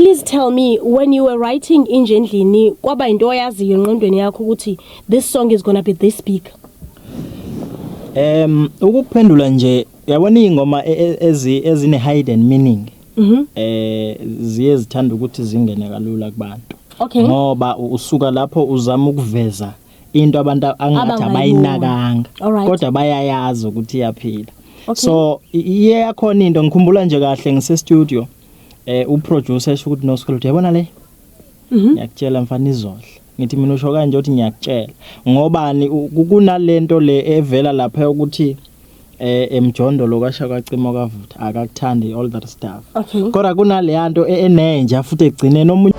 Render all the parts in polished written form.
please tell me, when you were writing endimeni, kwaba into oyaziyo engqondweni yakho ukuthi this song is going to be this big? Ukuphendula nje yabona ingoma ezine hidden meaning. Ziye zithanda ukuthi zingene kalula kubantu. Okay. Ngoba usuka lapho uzama ukuveza into abantu angathi abayinakanga kodwa bayayazi ukuthi iyaphila. So iye yakhona into ngikhumbula nje kahle ngise studio uproducer esho ukuthi noSkweletu yabona le ngiyakutshela mfana izodla ngithi mina usho kanje uthi ngiyakutshela ngobani kunalento le evela lapha ukuthi emjondo lokasha kwacima kwavutha akakuthandi all that stuff kodwa kunale yanto enenja futhi egcine nomunye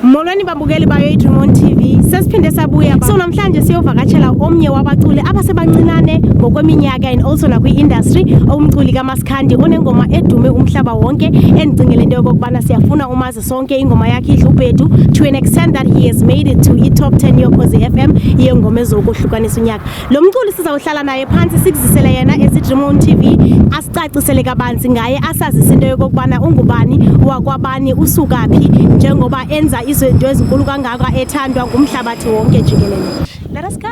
Molweni babukeli bayo iDream TV sesiphinde sabuya so namhlanje siyovakatshela omnye wabaculi abasebancinane ngokweminyaka and also na kwi-industry umculi kamaskandi onengoma edume umhlaba wonke endicingele into yokubana siyafuna umazi sonke ingoma yakhe iHlubedu to an extent that he has made it to i-top 10 yoKhozi FM yengoma ezokuhlukanisa unyaka. Lo mculi sizawuhlala naye phansi sikuzisele yena eziDream TV asicacisele kabanzi ngaye asazise into yokubana ungubani wakwabani usukaphi njengoba enza izinto ezinkulu kangaka ethandwa ngumhlabathi wonke jikelele. Let us go.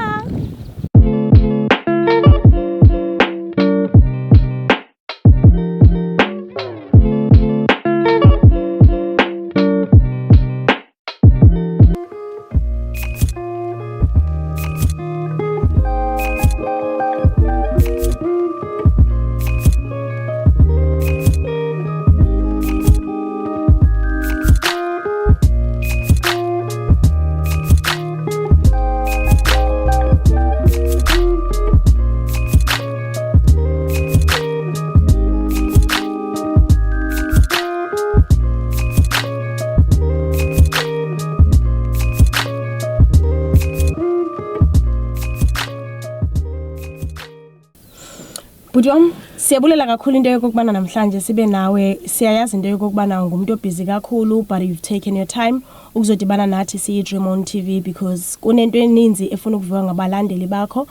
Budwam, siyabulela kakhulu into yokubana namhlanje sibe nawe. Siyayazi into yokubana ngumuntu obusy kakhulu, but you've taken your time ukuzodibana nathi siyiDream TV because kunento eninzi efuna ukuviwa ngabalandeli bakho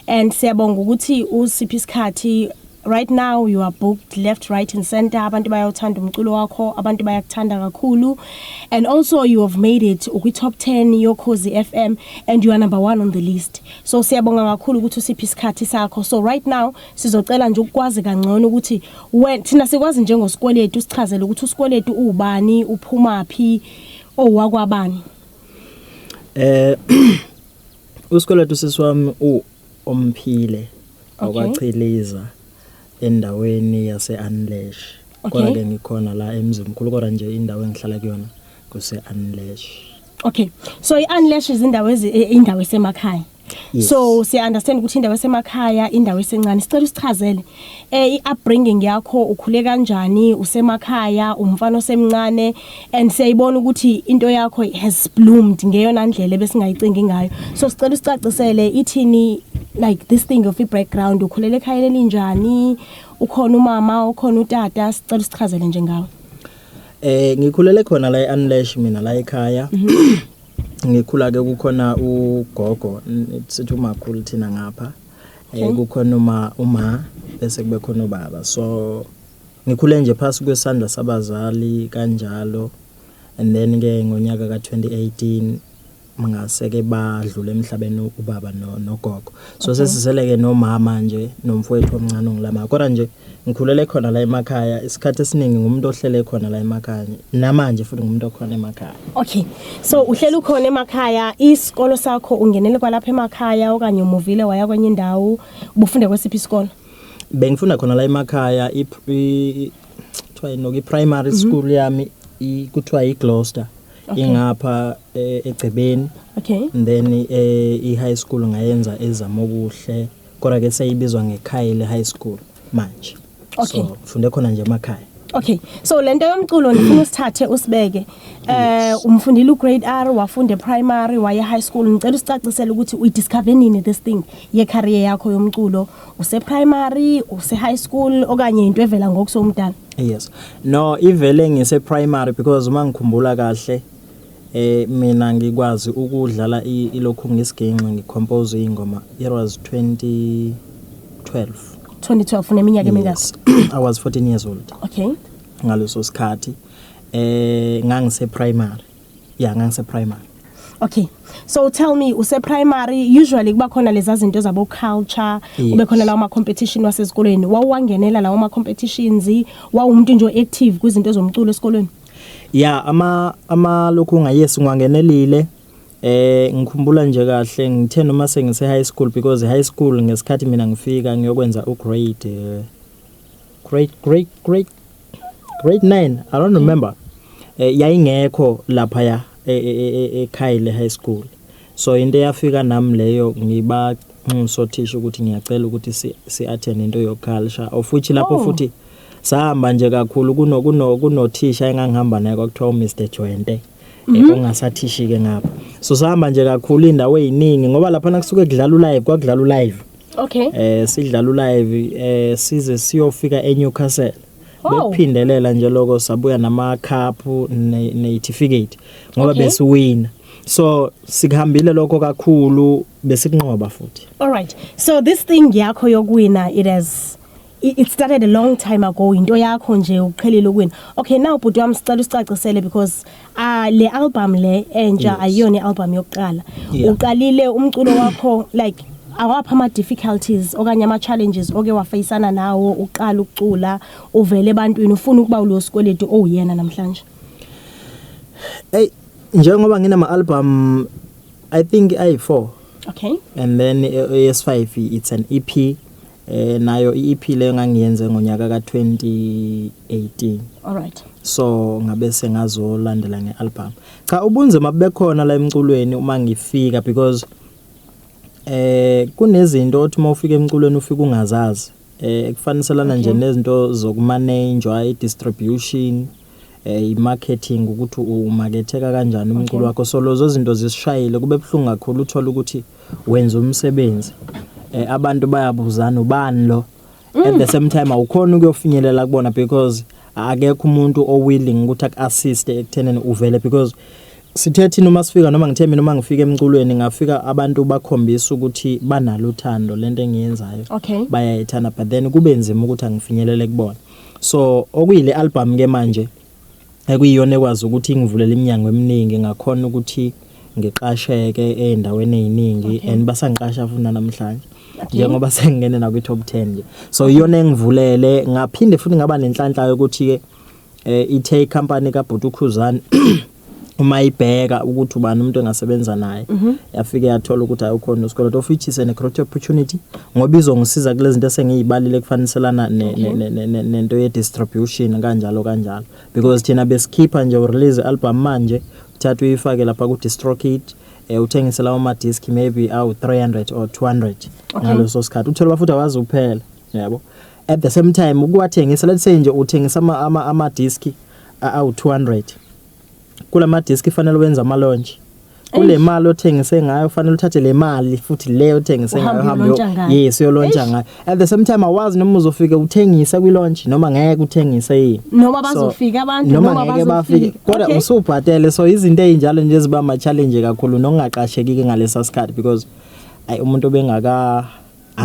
and siyabonga ukuthi usiphi isikhathi. Right now you are booked left, right and center. Abantu bayawuthanda umculo wakho, abantu bayakuthanda kakhulu, and also you have made it ukwi-top 10 yoKhozi FM and you are number 1 on the list. So siyabonga kakhulu ukuthi usiphi isikhathi sakho. So right now sizocela nje ukwazi kangcono ukuthi thina sikwazi njengoSkweletu sichazele ukuthi uSkweletu ubani, uphumaphi, owakwabani. uSkweletu siswami omphile okwachiliza endaweni yase-Unleash. Kodwa ke ngikhona la emzimkhulu kodwa nje indawo engihlala kuyona kuse-Unleash. Okay, so i-Unleash is indawo esemakhaya. Yes. So siya understand ukuthi indawo esemakhaya indawo esencane. Sicela usichazele i-upbringing yakho, ukhule kanjani, usemakhaya, umfana osemncane, and siyayibona ukuthi into yakho has bloomed ngeyona ndlela besingayicingi ngayo. So sicela usicacisele ithini like this thing of i-background, ukhulele ekhaya elinjani, ukhona umama, ukhona utata, sicela usichazele nje ngawe. Ngikhulele khona la e-Unleash mina la ekhaya. Ngikhula ke kukhona ugogo sithi umakhulu thina ngapha. Kukhona uma bese kube khona ubaba. So ngikhule nje phasi kwesandla sabazali kanjalo, and then ke ngonyaka ka2018 mangaseke badlule emhlabeni ubaba nogogo. So sesiseleke nomama nje nomfowethu omncane ngilama. Kodwa nje ngikhulele khona la emakhaya, isikhathi esiningi ngumuntu ohlele khona la emakhaya namanje futhi ngumuntu okhona emakhaya. Okay, so uhlele ukhona emakhaya, isikolo sakho ungenele kwalapha emakhaya okanye umuvile waya kwenye indawo, ubufunde kwesiphi isikolo? Bengifunda khona la emakhaya i-primary school yami kuthiwa iGloucester. Ingapha eGcebeni. Okay. And then i-high school ngayenza ezamokuhle kodwa ke seyibizwa ngekhaya le high school. manje. Okay. So funde khona nje emakhaya. Okay, so lento yomculo ngifuna usithathe usibeke. Umfundile ugrade R, wafunda primary, waye high school. Ngicela usicacisele ukuthi uyidiscover nini this thing ye career yakho yomculo. Use primary, use high school okanye into evela ngokusomdala? Yes. No, ivele ngise primary because uma ngikhumbula kahle mina ngikwazi ukudlala ilokhu ngisigenqe ngicompose ingoma. It was 2012 uneminyaka emingaki? I was 14 years old. Okay. Ngaleso sikhathi ngangise primary. Yeah, ngangise primary. Okay. So tell me, use primary usually kuba khona lezi zinto zabo culture, kube khona lawo ma competition wasesikolweni. Wawuwangenela lawo ma competitions, wawumuntu nje active kwizinto zomculo esikolweni? Yeah, ama lokhu ngayesi ngiwangenelile. Ngikhumbula nje kahle ngithe noma sengise high school because high school ngesikhathi mina ngifika ngiyokwenza grade 9, I don't remember. Yayingekho lapha ya ekhaya high school. So into yafika nami leyo ngiba ngisothisha ukuthi ngiyacela ukuthi si attend into yo culture of which lapho futhi sahamba nje kakhulu kunothisha engangihamba naye kwakuthiwa Mr Joente. Ongasathishi ke ngapha. So sahamba nje kakhulu indawo eziningi ngoba lapha nakusuke kwakudlala live. Okay. Sidlala live size siyofika eNewcastle. Bephindelela nje lokho sabuya nama cup ne certificate ngoba besiwina. So sikhambile lokho kakhulu besikunqoba futhi. All right. So this thing yakho yokuwina it started a long time ago. Into yakho nje uqhelile ukuwina. Okay, now bhuti wami sicela usicacisele because le album le enja ayiyona album yokuqala. Uqalile umculo wakho like awapha ama difficulties okanye ama challenges oke wafacana nawo uqala ukucula uvele ebantwini ufuna ukuba uSkweletu oyena namhlanje? Hey, njengoba nginama album I think I4. Okay. And then ES5 it's an EP. Nayo EP leyo ngangiyenze ngonyaka ka2018. All right. So ngabe sengazolandela ngealbum. Cha ubunzima bekhona la emculweni uma ngifika because kunezinto othi mawufika emculweni ufika ungazazi. Kufaniselana nje nezinto zokumanage, distribution, marketing ukuthi umaketheka kanjani umculo wakho. So lozo zinto zisishayile kube buhlungu kakhulu uthola ukuthi wenza umsebenzi. Abantu bayabuzana ubani lo. At the same time awukhona ukuyofinyelela kubona because akekho umuntu owilling ukuthi akassist ekutheneni uvele because sithethe noma sifika noma ngithe mina noma ngifika emculweni ngafika abantu bakhombisa ukuthi banalo uthando lento engiyenzayo. Bayayithanda but then kube nzima ukuthi angifinyelele kubona. So okuyile album ke manje ekuyiyona ekwazi ukuthi ngivulele iminyango eminingi ngakhona ukuthi ngiqasheke endaweni eziningi and basangiqasha futhi namhlanje. Njengoba sengene na kwi top 10 nje. So iyona engivulele ngaphinde futhi ngaba nenhlanhla yokuthi ke ithe company kaBhuti uKhuzani uma ibheka ukuthi ubani umuntu engasebenza naye yafike yathola ukuthi ayikhona uSkweletu of which is a great opportunity ngoba izongisiza kulezi zinto esengiyibalile kufaniselana nento ye distribution kanjalo because thina besikipha nje release album manje uthatha uyifake lapha ku DistroKid uthengisela ama disc maybe awu 300 or 200 ngaloso sikhathi uthola bafuthi awazi uphela yabo. At the same time ukuwathengisa let's say nje uthengisa ama disc awu 200 kulama disc fanele wenza ama launch kule mali othengise ngayo fanele uthathe le mali futhi leyo othengise ngayo hambo yes yo launch ngayo. At the same time awazi noma uzofika uthengisa kwi launch noma ngeke uthengise yini noma bazofika abantu noma ngeke bafike kodwa usubhatele. So izinto ezinjalo nje ziba ama challenge kakhulu nongaqashekike ngalesa sikhathi because umuntu bengaka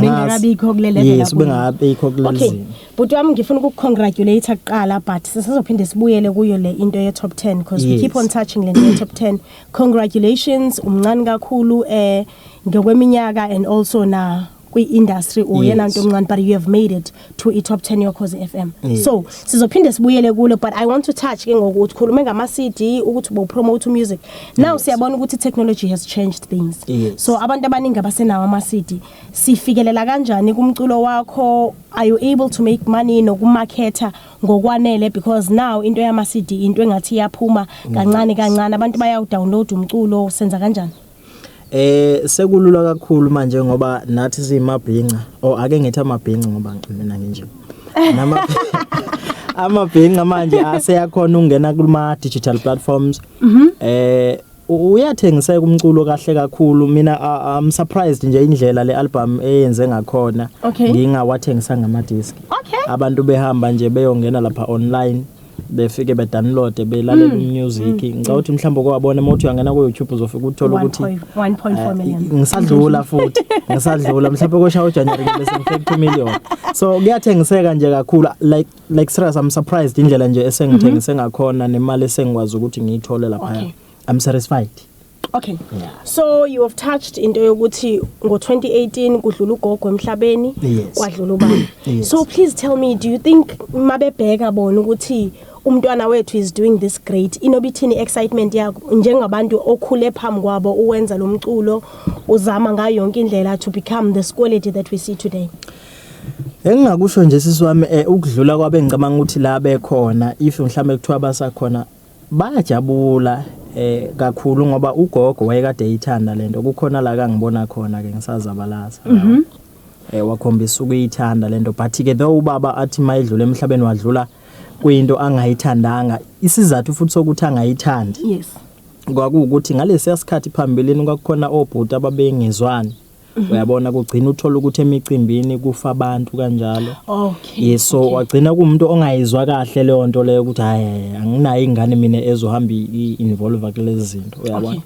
bengakabikho kulele level. Yes, bengakabikho kulele. Okay, but wami ngifuna ukukongratulate kuqala but sizophinde sibuyele kuyo le into ye top 10 because we keep on touching le top 10. Congratulations, umncane kakhulu ngokweminyaka and also na kwi-industry uyena nto omncane but you have made it to a top 10 Ukhozi FM. So sizophinde sibuyele kulo but I want to touch ke ngokuthi khulume ngama CD ukuthi bo promote music. Now siyabona ukuthi technology has changed things. So abantu abaningi abasenawo ama CD sifikelela kanjani kumculo wakho? Are you able to make money nokumarketa ngokwanele because now into yama CD into engathi iyaphuma kancane abantu bayawu download umculo senza kanjani? Sekulula kakhulu manje ngoba nathi simabhinqa ake ngithi amabhinqa ngoba mina nginje amabhinqa manje aseyakhona ukungena kuma digital platforms uyathengiseka umculo kahle kakhulu mina I'm surprised nje indlela le album eyenze ngakhona ngingawathengisa ngama disc abantu behamba nje beyongena lapha online befike be download belalela music ngicawuthi mhlawumbe kwabona mothi uyangena ku YouTube uzofika uthola ukuthi 1.4 million ngisadlula futhi ngisadlula mhlawumbe kosha uJanuary bese ngifike 2 million so kuyathengiseka nje kakhulu like serious I'm surprised indlela nje esengithengise ngakhona nemali esengikwazi ukuthi ngiyithole lapha I'm satisfied. Okay. Yeah. So you have touched into yokuthi ngo2018 kudlula ugogo emhlabeni kwadlula ubani. So please tell me, do you think mabebheka bona ukuthi umntwana wethu is doing this great inobithini excitement yakho njengabantu okhule phambi kwabo uwenza lo mculo uzama ngayo yonke indlela to become the Skweletu that we see today? Engingakusho nje sisiwami ukudlula kwabe ngicabanga ukuthi la bekhona if mhlambe kuthiwa basakhona bayajabula kakhulu ngoba ugogo wayekade eyithanda lento kukhona la kangibona khona ke ngisazabalaza wakhombisa ukuyithanda lento but ke though ubaba athi mayidlula emhlabeni wadlula kuyinto angayithandanga isizathu futhi sokuthi angayithandi kwakuukuthi ngalesi sikhathi phambilini kwakukhona obhuti ababengezwani uyabona kugcina uthola ukuthi emicimbini kufa abantu kanjalo so wagcina kuumuntu ongayizwa kahle leyo nto leyo ukuthi hayi anginayo ingane mina ezohamba involve kulezi zinto uyabona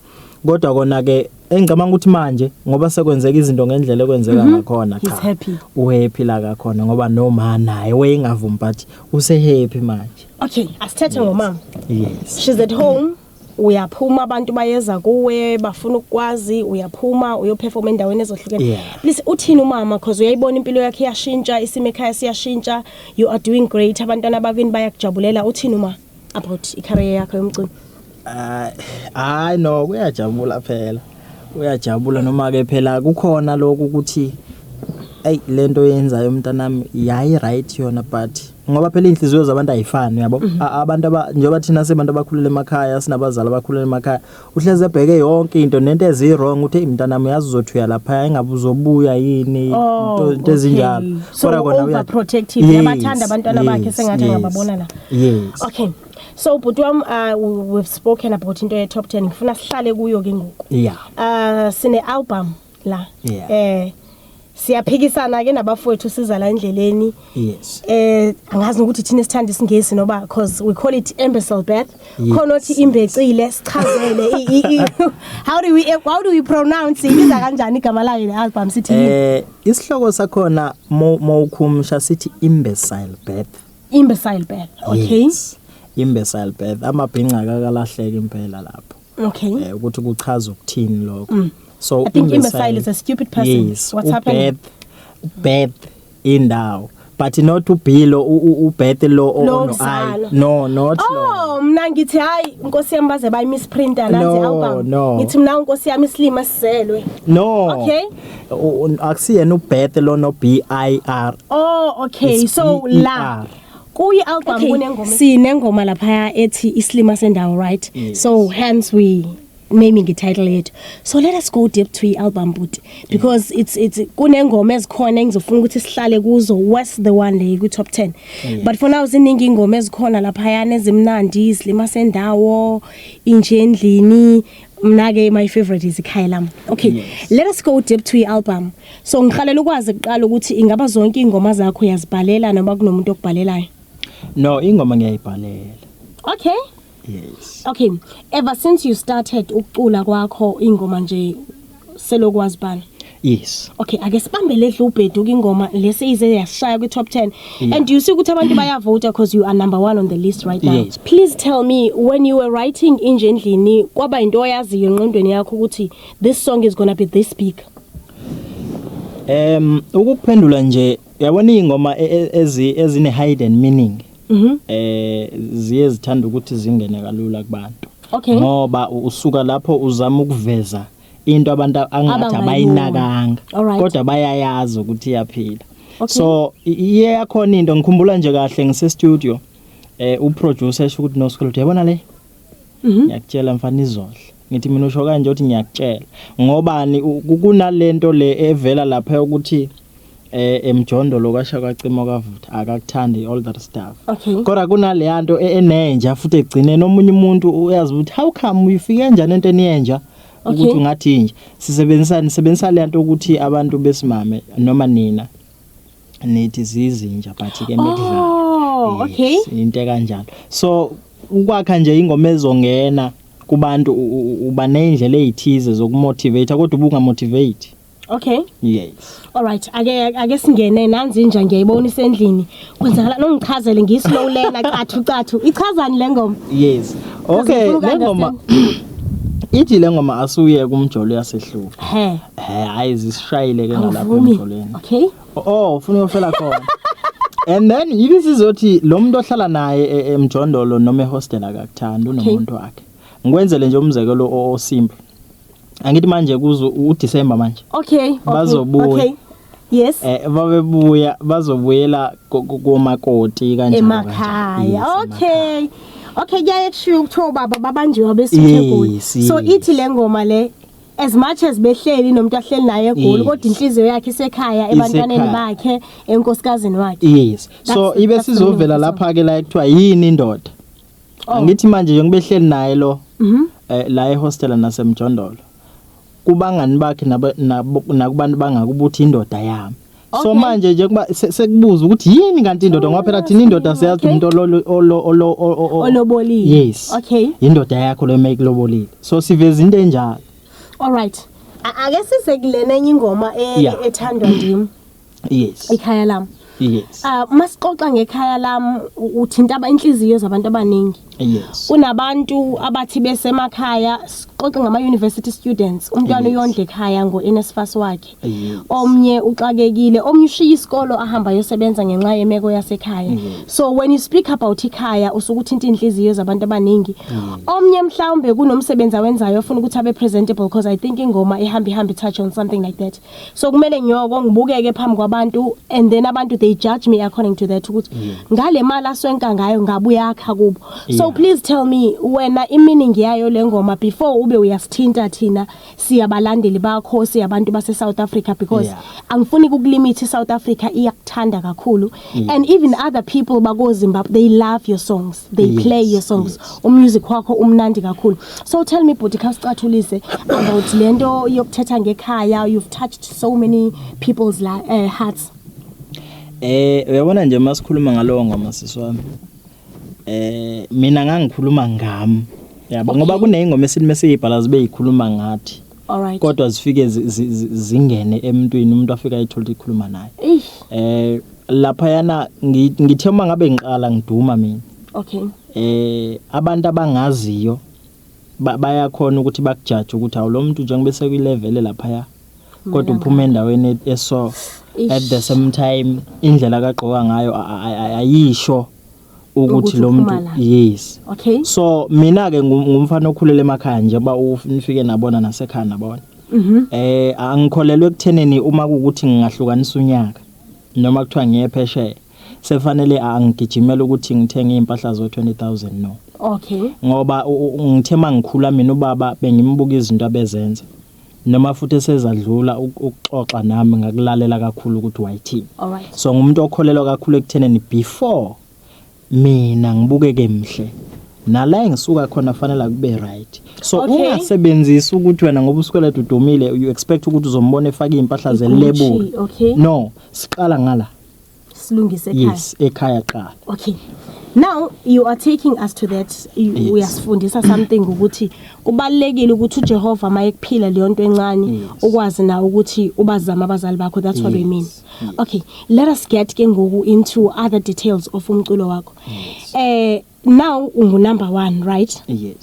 kodwa kona ke engicabanga ukuthi manje ngoba sekwenzeka izinto ngendlela ekwenzeka ngakhona cha uhappy la kakhona ngoba noma naye wayengavumi but use happy manje. Okay, asithethe ngomama. She's at home. Uyaphuma abantu bayeza kuwe bafuna ukwazi uyaphuma uyoperform endaweni ezohlukene. Please uthini umama because uyayibona impilo yakhe yashintsha isimo ekhaya siyashintsha you are doing great abantwana bakini bayakujabulela uthini uma about icareer yakho yomculo? Hayi no kuyajabula phela uyajabula noma ke phela kukhona lokho ukuthi lento yenzayo umntanami yayi right yona but ngoba phela inhliziyo zabantu ayifani yabo abantu njengoba thina sebantu abakhulele emakhaya sinabazali abakhulele emakhaya uhleze ebheke yonke into nento ezi wrong uthi umntanami yazi uzothuya lapha engabe uzobuya yini into ezinjalo kodwa kona overprotective yabathanda abantwana bakhe sengathi ngababona la. Okay, so but we've spoken about into ye top 10 ngifuna sihlale kuyo ke ngoku sine album la siyaphikisana ke nabafowethu siza la endleleni angazi ukuthi thina sithanda isingesi noba because we call it imbecile birth khona uthi imbecile sichazele how do we pronounce ibiza kanjani igama layo le album sithi isihloko sakhona mawukhumsha sithi imbecile birth okay imbecile birth amabhinqa akalahleka impela lapho ukuthi kuchaza ukuthini lokho. So I think imbecile is a stupid person. What's happening? Birth indawo. But not ubhilo ubirth lo ono I. No, not lo. Mina ngithi hayi inkosi yami baze bayi misprinter nansi album. Ngithi mina inkosi yami isilima sizelwe. No. Okay. Akusiyena ubirth lo no BIR. Okay. So la kuyi album kunengoma. Sinengoma lapha ethi isilima sendawo, right? So hence we naming the title yet. So let us go deep to the album but because it's kunengoma ezikhona engizofuna ukuthi sihlale kuzo what's the one le ku top 10 but for now ziningi ingoma ezikhona lapha yana ezimnandi isilima sendawo inje endlini mina ke my favorite is ikhaya lami. Okay, let us go deep to the album. So ngiqhalela ukwazi kuqala ukuthi ingaba zonke ingoma zakho uyazibhalela noma kunomuntu okubhalelayo? No, ingoma ngiyayibhalela. Okay. Yes. Okay, ever since you started ukucula kwakho ingoma nje selokwazi bani? Yes. Okay, ake sibambe ledlu ubhedu ingoma lesize yashaya ku top 10 and you see ukuthi abantu bayavota because you are number 1 on the list right now. Yes. Please tell me when you were writing inje endlini kwaba into oyaziyo engqondweni yakho ukuthi this song is going to be this big? Ukuphendula nje yabona ingoma ezine hidden meaning. Ziye zithanda ukuthi zingene kalula kubantu. Okay. Ngoba usuka lapho uzama ukuveza into abantu angathi abayinakanga kodwa bayayazi ukuthi iyaphila. So iye yakhona into ngikhumbula nje kahle ngise studio uproducer esho ukuthi no Skweletu yabona le ngiyakutshela mfana izodla ngithi mina usho kanje uthi ngiyakutshela ngobani kunalento le evela lapha ukuthi emjondolo kwasha kwacima kwavutha akakuthandi all that stuff kodwa kunale yanto enenja futhi egcine nomunye umuntu uyazi ukuthi how come uyifike kanjani into eniyenja ukuthi ngathi nje sisebenzisa le yanto ukuthi abantu besimame noma nina nithi zizinja but ke medlala into kanjalo so ukwakha nje ingoma ezongena kubantu uba neindlela ezithize zokumotivate kodwa ubunga motivate yes all right ake singene nanzi inja ngiyayibona isendlini kwenzakala nongichazele ngislow lena cathu ichazani le ngoma yes okay le ngoma ithi le ngoma asuye kumjolo yasehlubu ayizishayile ke ngalapha emjolweni ufuna uyofela khona and then yibi sizothi lo muntu ohlala naye emjondolo noma ehostel akakuthanda unomuntu wakhe ngikwenzele nje umzekelo osimple angithi manje kuzo uDecember manje bazobuya yes babebuya bazobuyela komakoti kanjalo emakhaya kuyayekushiya ukuthoba babanjiwa besithegoli so ithi le ngoma le as much as behleli nomuntu ahleli naye egoli kodwa inhliziyo yakhe isekhaya ebantwaneni bakhe enkosikazini wakhe yes so ibe sizovela lapha ke la ekuthiwa yini indoda angithi manje njengobehleli naye lo la ehostel nasemjondolo kubangani bakhe nakubantu bangakubuthi indoda yami so manje nje kuba sekubuza ukuthi yini kanti indoda ngoba phela thina indoda siyazi umuntu olobolile yes indoda yakho lo make lobolile so siveza into enjalo all right ake sisekulena enye ingoma ethandwa ndim yes ekhaya lami yes masixoxa ngekhaya lami uthinta inhliziyo zabantu abaningi yes kunabantu abathi besemakhaya xoxa ngama university students umntwana uyondle ekhaya ngoNSFAS wakhe omnye uxakekile omnye ushiya isikolo ahamba yosebenza ngenxa yemeko yasekhaya so when you speak about ikhaya usukuthinta inhliziyo zabantu abaningi omnye mhlawumbe kunomsebenzi awenzayo ufuna ukuthi abe presentable because I think ingoma ehamba touch on something like that so kumele nyoko ngibukeke phambi kwabantu and then abantu they judge me according to that ukuthi ngale mali aswenka ngayo ngabuya akha kubo so please tell me wena imeaning yayo lengoma before ube uyasithinta thina siyabalandeli bakho siyabantu base South Africa because angifuni ukulimit South Africa iyakuthanda kakhulu and even other people bako Zimbabwe they love your songs they play your songs umusic wakho umnandi kakhulu so tell me Bhuti khasicathulise about lento yokuthetha ngekhaya you've touched so many people's hearts uyabona nje masikhuluma ngalowo ngoma siswami mina ngangikhuluma ngami yabo ngoba kuneyingoma esithi mesiyibhala zibe yikhuluma ngathi kodwa zifike zingene emntwini umuntu afika ayithola ikhuluma naye lapha yana ngithe uma ngabe ngiqala ngiduma mina abantu abangaziyo bayakhona ukuthi bakujudge ukuthi awu lo muntu njengoba bese kwi level lapha ya kodwa uphuma endaweni eso at the same time indlela kagqoka ngayo ayisho ukuthi lo muntu yes so mina ke ngumfana okhulela emakhaya nje ba ufike nabona nasekhaya nabona angikholelwe ekutheneni uma ukuthi ngingahlukanisa unyaka noma kuthiwa ngiyepheshe sefanele angigijimela ukuthi ngithenge impahla zo 20,000 no ngoba ngithema ngikhula mina ubaba bengimbuka izinto abezenza noma futhi esezadlula ukuxoxa nami ngakulalela kakhulu ukuthi wayithini so ngumuntu okholelwa kakhulu ekutheneni before mina ngibukeke mhle nala engisuka khona fanele kube right so ungasebenzisi ukuthi wena ngoba uSkweletu udumile you expect ukuthi uzombona efaka impahla zelabel no siqala ngala silungise ekhaya yes ekhaya qala now you are taking us to that uyasifundisa something ukuthi kubalekile ukuthi uJehova mayekuphila leyo nto encane ukwazi na ukuthi ubazama abazali bakho that's what we mean let us get ke ngoku into other details of umculo wakho now ungu number 1 right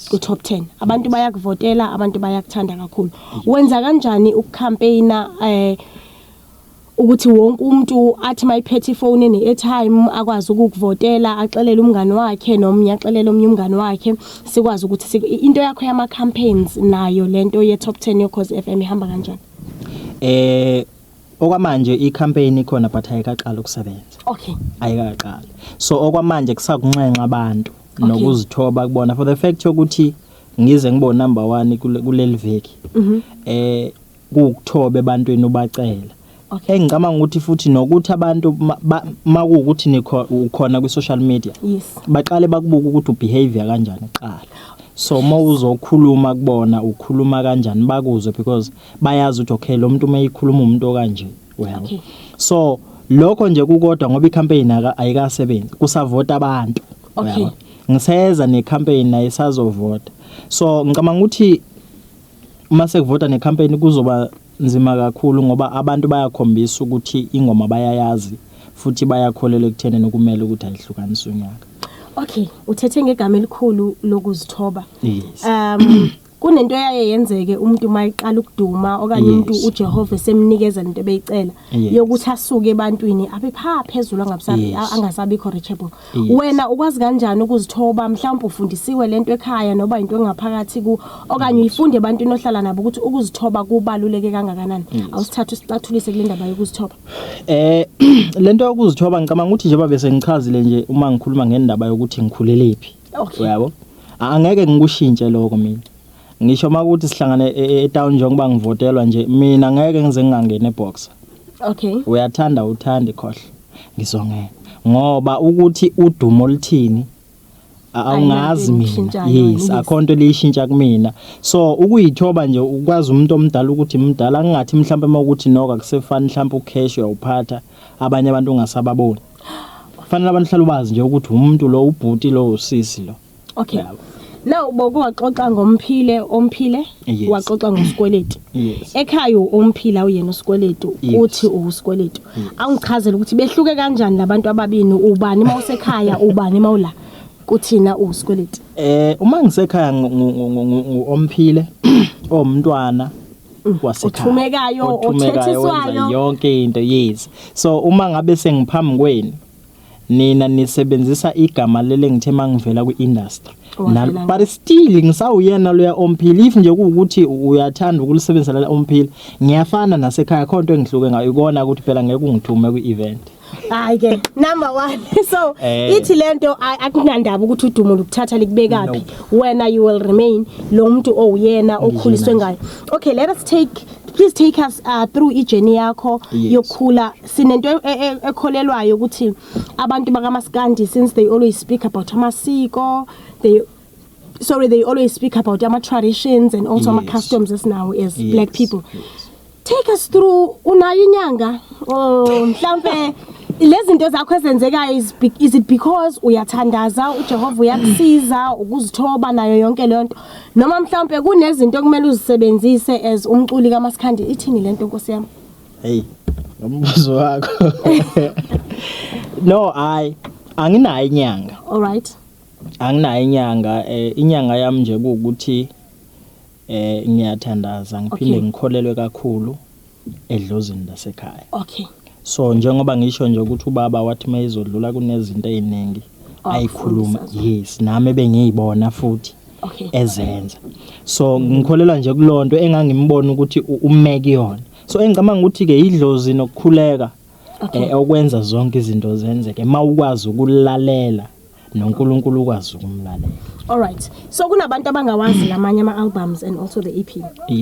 ku top 10 abantu bayakuvotela abantu bayakuthanda kakhulu wenza kanjani ukucampaigna ukuthi wonke umuntu athi mayiphethe ifone ne-airtime akwazi ukukuvotela axelele umngani wakhe nomnye axelele omnye umngani wakhe sikwazi ukuthi into yakho yama campaigns nayo lento ye top 10 yoKhozi FM ihamba kanjani okwamanje icampaign ikhona but ayikaqala ukusebenza ayikaqala so okwamanje kusakunxenxa abantu nokuzithoba kubona for the fact ukuthi ngize ngibo number 1 kuleli veki ukuthoba ebantwini ubacela engicama ukuthi futhi nokuthi abantu makuukuthi nikhona ku social media baqale bakubuka ukuthi ubehavior kanjani eqala so mawuzokhuluma kubona ukhuluma kanjani bakuzwe because bayazi ukuthi okay lo muntu mayikhuluma umuntu kanje well so lokho nje kukodwa ngoba icampaign ayikasebenzi kusavota abantu ngiseza necampaign nayo sazovota so ngicabanga ukuthi mase kuvota necampaign kuzoba nzima kakhulu ngoba abantu bayakhombisa ukuthi ingoma bayayazi futhi bayakholela ekutheneni kumele ukuthi ayihlukaniswe unyaka. Okay, uthethe ngegama elikhulu lokuzithoba. Kunento yaye yenzeke umuntu mayiqala ukuduma okanye umuntu uJehova semnikeza into ebeyicela yokuthi asuke ebantwini abe phezulu angasabikho reachable. Wena ukwazi kanjani ukuzithoba mhlawumbe ufundisiwe lento ekhaya noba into engaphakathi ku okanye uyifunde ebantwini ohlala nabo ukuthi ukuzithoba kubaluleke kangakanani? Awusithatha isicathulise kule ndaba yokuzithoba. Lento yokuzithoba ngicabanga ukuthi njengoba bese ngichazile nje uma ngikhuluma ngendaba yokuthi ngikhulelephi. Uyabo? Angeke ngikushintshe lokho mina. Ngisho makuthi sihlangane etown njengoba ngivotelwa nje mina ngeke ngize ngingangena ebox. Okay. Uyathanda uthande khohle. Ngizongena. Ngoba ukuthi udumo lithini awungazi mina. Yes, akhonto liyishintsha kumina. So ukuyithoba nje ukwazi umuntu omdala ukuthi mdala ngingathi mhlawumbe makuthi noka kusefani mhlawumbe ucash uyawuphatha abanye abantu ungasababoni. Kufanele abantu hlala ubazi nje ukuthi umuntu lo ubhuti lo usisi lo. Okay. Now bokuwaxoxa ngomphile waxoxa ngoSkweletu. Ekhaya umphila uyena uSkweletu uthi uSkweletu. Angichazela ukuthi behluke kanjani labantu ababini ubani mawusekhaya ubani mawula kuthina uSkweletu. Uma ngisekhaya ngomphile omntwana wasekhaya othethiswayo yonke into yes. So uma ngabe sengiphambi kweni nina nisebenzisa igama lele ngithe mangivela kwiindustry but still ngisawuyena loya omphili if nje ukuthi uyathanda ukulisebenzisa la omphili ngiyafana nasekhaya khonto engihluke ngayo ikona ukuthi phela ngeke ungithume kwi-event. Hayi ke number 1 so ithi lento akunandaba ukuthi udumo lokuthatha likubekapi wena you will remain lo muntu oyena okhuliswe ngayo. Okay, please take us through ijourney yakho yokukhula sinento ekholelwayo ukuthi abantu bakamaskandi since they always speak about amasiko they always speak about our traditions and also our customs as now as black people. Take us through unayo inyanga mhlambe lezinto zakho ezenzekayo is it because uyathandaza uJehova uyakusiza ukuzithoba nayo yonke lento noma mhlambe kunezinto okumele uzisebenzise as umculi kamaskandi ithini lento Nkosi yami? Hey umbuzo wakho. No anginayo inyanga. All right. Anginayo inyanga inyanga yami nje ukuthi ngiyathandaza ngiphinde ngikholelwe kakhulu edlozini lasekhaya. Okay. So njengoba ngisho nje ukuthi ubaba wathi mayizodlula kunezinto eziningi ayikhuluma yes nami bengiyibona futhi ezenza. So ngikholelwa nje kulonto engangimbona ukuthi umeki yona. So engicabanga ukuthi ke idlozi nokukhuleka okwenza zonke izinto zenzeke mawukwazi ukulalela noNkulunkulu ukwazi ukumlalela. All right. So kunabantu abangawazi lamanye ama-albums and also the EP.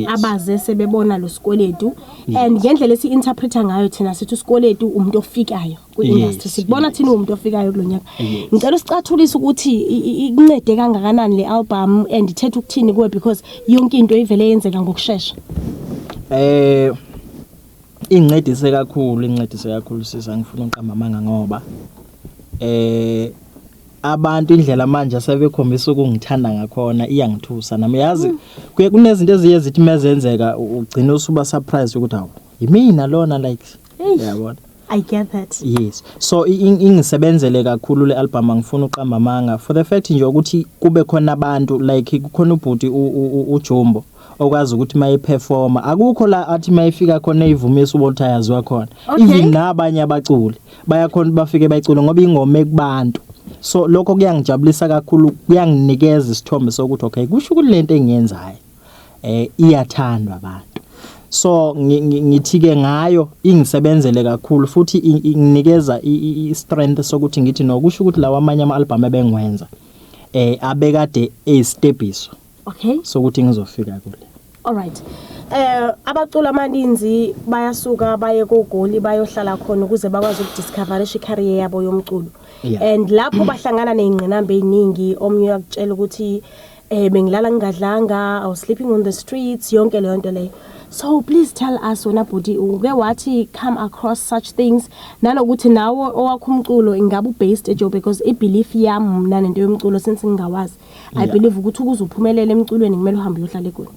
Abaze sebebona lo Skweletu and ngendlela esi-interpreta ngayo thina sithi uSkweletu umuntu ofikayo ku-industry. Sibona thina umuntu ofikayo kulonyaka. Ngicela usicathulise ukuthi ikuncede kangakanani le album and ithethe ukuthini kuwe because yonke into ivele yenzeka ngokusheshsha. Incedise kakhulu sisa ngifuna uqamba amanga ngoba abantu indlela manje asebekhombisa ukungithanda ngakhona iyangithusa nami yazi kuye kunezinto eziye zithi mezenzeka ugcina usuba surprised ukuthi awu yimina lona like yabona. I get that. Yes. So ingisebenzele kakhulu le album angifuna uqamba amanga for the fact nje ukuthi kube khona abantu like kukhona ubhuti uJumbo okwazi ukuthi mayiperforma akukho la athi mayifika khona ivumisa ubotha yaziwa khona even nabanye abaculi bayakhona bafike bayicula ngoba ingoma ekubantu. So lokho kuyangijabulisa kakhulu kuyanginikeza isithombe sokuthi okay kusho ukuthi lento engiyenzayo iyathandwa abantu. So ngithi ke ngayo ingisebenzele kakhulu futhi inginikeza i-strength sokuthi ngithi nokusho ukuthi lawa amanye ama-album ebengwenza abekade eyisitebiso Okay. So ukuthi ngizofika kule. All right. Abaculi amaninzi bayasuka baye kogoli bayohlala khona ukuze bakwazi ukudiscover career yabo yomculo. And lapho bahlangana nezingqinamba eziningi omnye yakutshela ukuthi bengilala ngingadlanga, I was sleeping on the streets, yonke leyo nto leyo. So please tell us wena budi uke wathi come across such things nanokuthi nawo owakho umculo ingabe based ejo because I believe yami mina nento yomculo since ngingawazi. I believe ukuthi ukuze uphumelele emculweni kumele uhambe uyohlala eGoli.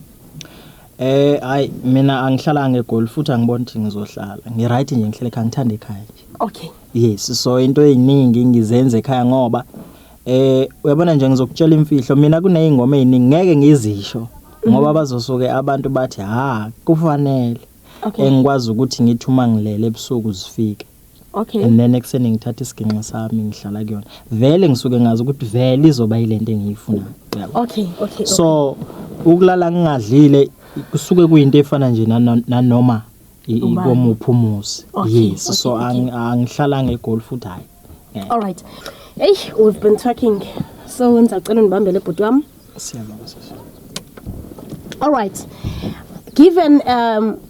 Hayi mina angihlala ngeGoli futhi angibona ukuthi ngizohlala. Ngiright nje ngihlele ekhaya ngithanda ekhaya nje. Okay. Yes, so into eziningi ngizenze ekhaya ngoba uyabona nje ngizokutshela imfihlo mina kunezingoma eziningi ngeke ngizisho ngoba bazosuke abantu bathi kufanele engikwazi ukuthi ngithi uma ngilele ebusuku zifike. Okay. And then ekseni ngithatha isiginqe sami ngihlala kuyona. Vele ngisuke ngazi ukuthi vele izoba yilento engiyifuna. Okay. So ukulala ngingadlile kusuke kuyinto efana nje nanoma ikomuphumuzi. Yes, so angihlala ngeGoli futhi hayi. All right. Hey, we've been talking. So ngicela nibambele bhuti wami. Siyabonga sisi. All right. Given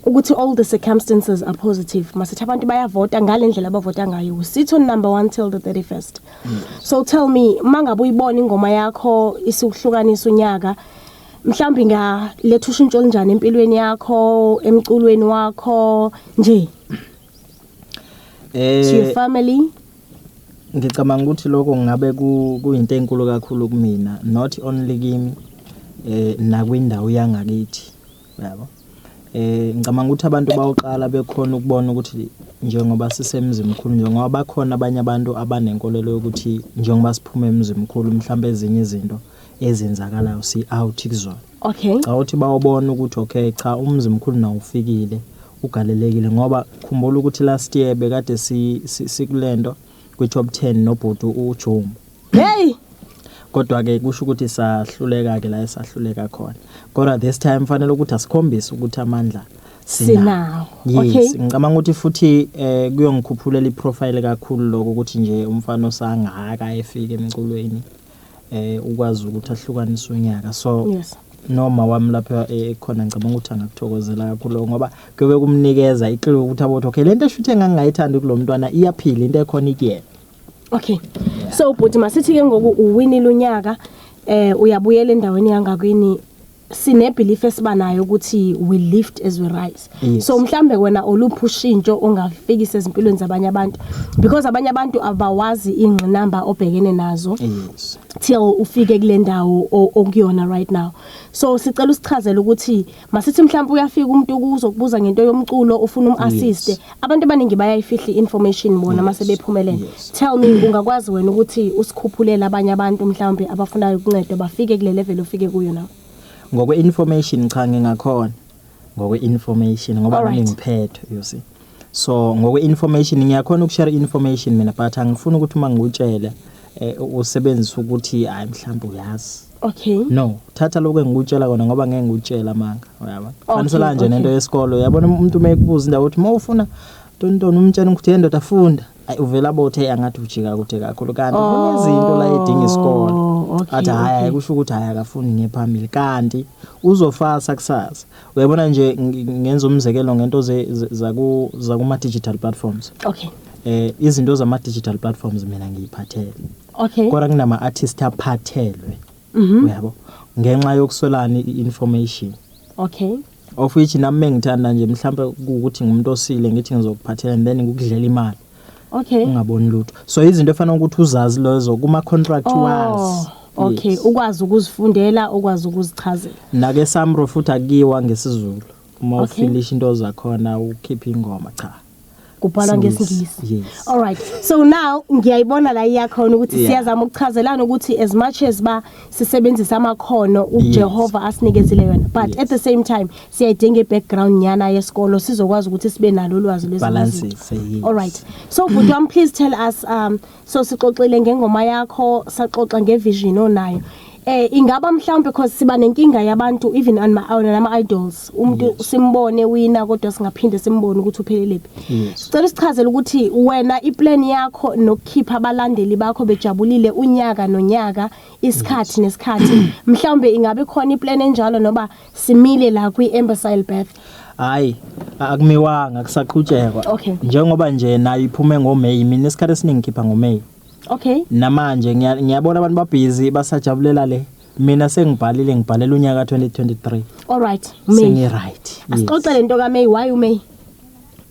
ukuthi all the circumstances are positive, masithi abantu bayavota ngale ndlela abavota ngayo. Sit on number 1 till the 31st. So tell me, mangabe uyibona ingoma yakho isukuhlukanisa unyaka, mhlambi ngaletha ushintsho olunjani empilweni yakho, emculweni wakho nje? To your family? Ngicabanga ukuthi lokho ngabe kuyinto enkulu kakhulu kumina, not only kimi nakwindawo yangakithi. Yabo. Ngicabanga ukuthi abantu bawuqala bekhona ukubona ukuthi njengoba sisemzini mkhulu njengoba bakhona abanye abantu abanenkolelo yokuthi njengoba siphuma emzini mkhulu mhlambe ezinye izinto ezenzakalayo si out kuzona. Okay. Cha uthi bawubona ukuthi okay cha umzini mkhulu nawo ufikile ugalelekile ngoba khumbula ukuthi last year bekade sikulendo kwi top 10 nobhuti uJomo. Hey. Kodwa ke kusho ukuthi sahluleka ke la esahluleka khona. Kodwa this time fanele ukuthi asikhombise ukuthi amandla sinawo. Okay. Ngicabanga ukuthi futhi kuyongikhuphula iprofile kakhulu lokho ukuthi nje umfana osangaka efike emculweni ukwazi ukuthi ahlukanise unyaka. So yes. Noma wami lapha ekhona ngicabanga ukuthi angakuthokozela kakhulu ngoba kube kumnikeza iclue ukuthi abothi okay lento eshuthe ngangayithanda kulomntwana iyaphila into ekhona ikuyena. Okay. Yeah. So but masithi ke ngoku uwinile unyaka uyabuyela endaweni yangakwini sine belief esibanayo ukuthi we lift as we rise. Yes. So mhlambe wena oluphushintsho ongafikisa ezimpilweni zabanye abantu because abanye abantu abawazi ingqinamba obhekene nazo. Yes. Till ufike kule ndawo okuyona right now. So sicela usichazele ukuthi masithi mhlawumbe uyafika umuntu ukuzokubuza ngento yomculo ufuna umassist. Yes. Abantu abaningi bayayifihla information bona mase bephumelele. Yes. Tell me ungakwazi wena ukuthi usikhuphulela abanye abantu mhlawumbe abafuna ukuncedwa bafike kule level ufike kuyo nawo. Ngokwe information cha ngingakhona ngokwe information ngoba nami ngiphethe you see. So ngokwe information ngiyakhona ukushare information mina but angifuni ukuthi uma ngikutshela usebenzisa ukuthi hayi mhlawumbe uyazi. Okay. No, thatha lokho engikutshela kona ngoba ngeke ngikutshela manga, uyaba. Fanisela nje nento yesikolo, uyabona umuntu mayekubuza indawo uthi mawufuna ntoni umtshela ukuthi yendoda afunda. Uvela bothe angathi ujika kude kakhulu kanti kunezinto la edinga isikolo. Athi hayi kusho ukuthi hayi akafuni ngephambili kanti uzofasa kusasa. Uyabona nje ngenza umzekelo ngento zakuma digital platforms. Okay. Izinto zama digital platforms mina ngiyiphathele. Okay. Kodwa kunama artists aphathelwe. Uyabo ngenxa yokuswelana information. Okay. Of which nami ngithanda nje mhlawumbe ukuthi ngumuntu osile ngithi ngizokuphathela and then ngikudlela imali. Okay. Ungaboni lutho. So izinto efana ukuthi uzazi lezo kuma contract wazi. Okay, yes. Ukwazi ukuzifundela, ukwazi ukuzichazela. Nake samro futhi akiwa ngesizulu. Uma ufinish into zakhona ukhipha ingoma cha. Kubhala ngesingisi. Yes. All right. So now ngiyayibona la iyakhona ukuthi siyazama ukuchazelana ukuthi as much as sisebenzisa amakhono uJehova asinikezile yona but at the same time siyayidinga background nyana yesikolo sizokwazi ukuthi sibe nalo ulwazi lwezinto. All right. So please tell us so sixoxile ngengoma yakho saxoxa ngevision onayo. ingaba mhlawumbe because siba nenkinga yabantu even nama idols umuntu simbone wina kodwa singaphinde simbone ukuthi uphelelepi. Sicela sichazele ukuthi wena iplan yakho nokukhipha abalandeli bakho bejabulile unyaka nonyaka isikhathi nesikhathi mhlawumbe ingabe khona iplan enjalo noba simile la kwi-imbecile birth. Hayi akumiwanga kusaqhutshekwa. Okay. Njengoba nje nayo iphume ngoMay mina isikhathi esiningi ngikhipha ngoMay. Okay. Namanje ngiyabona abantu babhizi basajabulela le. Mina ngibhalela unyaka 2023. All right. May. Sengi right. Asixoxe lento kaMay, why uMay?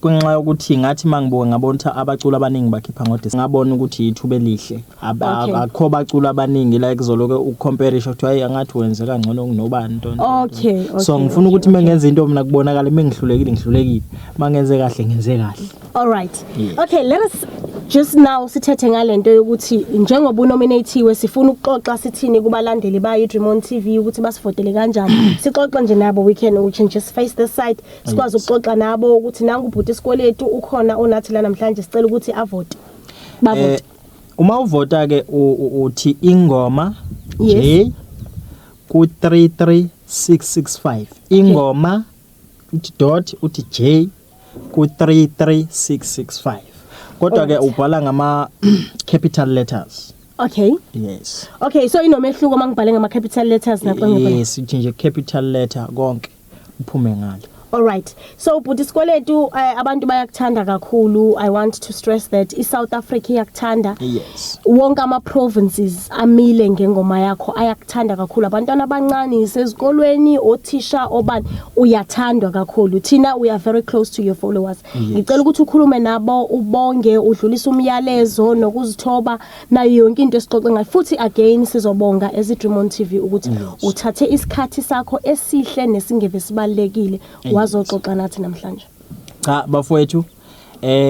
Kunxa ukuthi ngathi mangibuka ngabona ukuthi abaculi abaningi bakhipha ngodesi ngabona ukuthi ithuba elihle akho baculi abaningi la ekuzoloke ucompare ukuthi hayi angathi wenze kangcono kunobani ntonto. Okay. So ngifuna ukuthi mengenza into mina kubonakala mengihlulekile mangenze kahle ngenze kahle. All right. Okay, let us just now sithethe ngalento yokuthi njengoba unominatiwe sifuna ukuxoxa sithini kubalandeli ba Dream On TV ukuthi basifotele kanjani. Sixoxe nje nabo we can just face the side. Sikwazi ukuxoxa nabo ukuthi nangu ubhuti Skweletu ukhona onathi la namhlanje sicela ukuthi avote. Bavote. Uma uvota ke uthi ingoma J ku 33665. Ingoma uthi dot uthi J ku 33665. Kodwa ke ubhala ngama capital letters. Okay. Yes. Okay, so inomehluko mangibhale ngama capital letters naqonqe. Yes, uthi nje capital letter konke uphume ngalo. All right. So bhuti Skweletu abantu bayakuthanda kakhulu. I want to stress that South Africa iyakuthanda. Yes. Wonke ama provinces amile ngengoma yakho ayakuthanda kakhulu. Abantwana abancane sezikolweni othisha obani uyathandwa kakhulu. Thina we are very close to your followers. Ngicela ukuthi ukhulume nabo ubonge udlulisa umyalezo nokuzithoba nayo yonke into esixoxe ngayo. Futhi again sizobonga as Dream On TV ukuthi uthathe isikhathi sakho esihle nesingeve sibalekile. Wazoxoxa nathi namhlanje. Cha bafowethu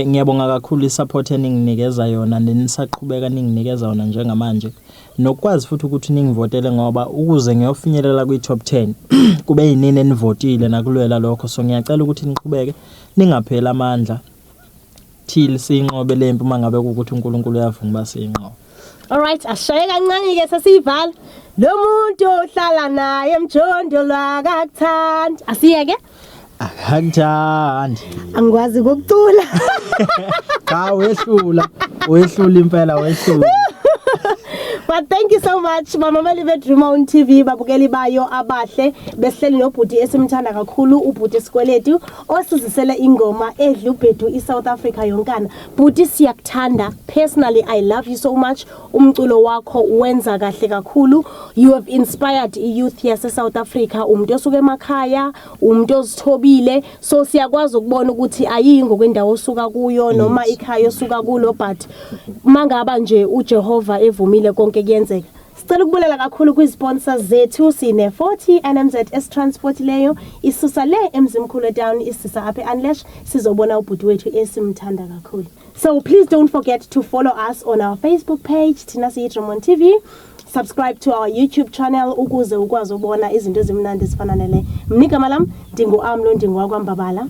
ngiyabonga kakhulu isupport eninginikeza yona nenisaqhubeka ninginikeza yona njengamanje nokwazi futhi ukuthi ningivotele ngoba ukuze ngiyofinyelela kwi-top 10 kube yinini enivotile nakulwela lokho so ngiyacela ukuthi niqhubeke ningaphela amandla till sinqobe lempi mangabe ukuthi uNkulunkulu uyavuma basinqobe. All right, ashaye kancane ke sesivala lo muntu ohlala naye emjondo lwakakuthanda asiyeke akakuthandi angikwazi ukucula cha wehlula impela wehlula. But thank you so much mamameli be Dream On TV babukeli bayo abahle besihleli nobhuti esimthanda kakhulu ubhuti Skweletu osizisele ingoma edla ubhedu iSouth Africa yonkana. Bhuti siyakuthanda personally, I love you so much. Umculo wakho wenza kahle kakhulu. You have inspired youth yase South Africa. Umuntu osuke emakhaya, umuntu ozithobile, so siyakwazi ukubona ukuthi ayingo kwendawo osuka kuyo noma ikhaya osuka kulo but mangaba nje uJehova evumile konke kuyenzeka. Sicela ukubulela kakhulu kwi-sponsors zethu sine 40 NMZS transport leyo isusa le emzimkhulu down isisa apha eAnlash sizobona ubhuti wethu esimthanda kakhulu. So please don't forget to follow us on our Facebook page Thina Dream On TV. Subscribe to our YouTube channel ukuze ukwazi ubona izinto ezimnandi ezifana nale. Mnika malam dingo amlo dingo kwaMbabala.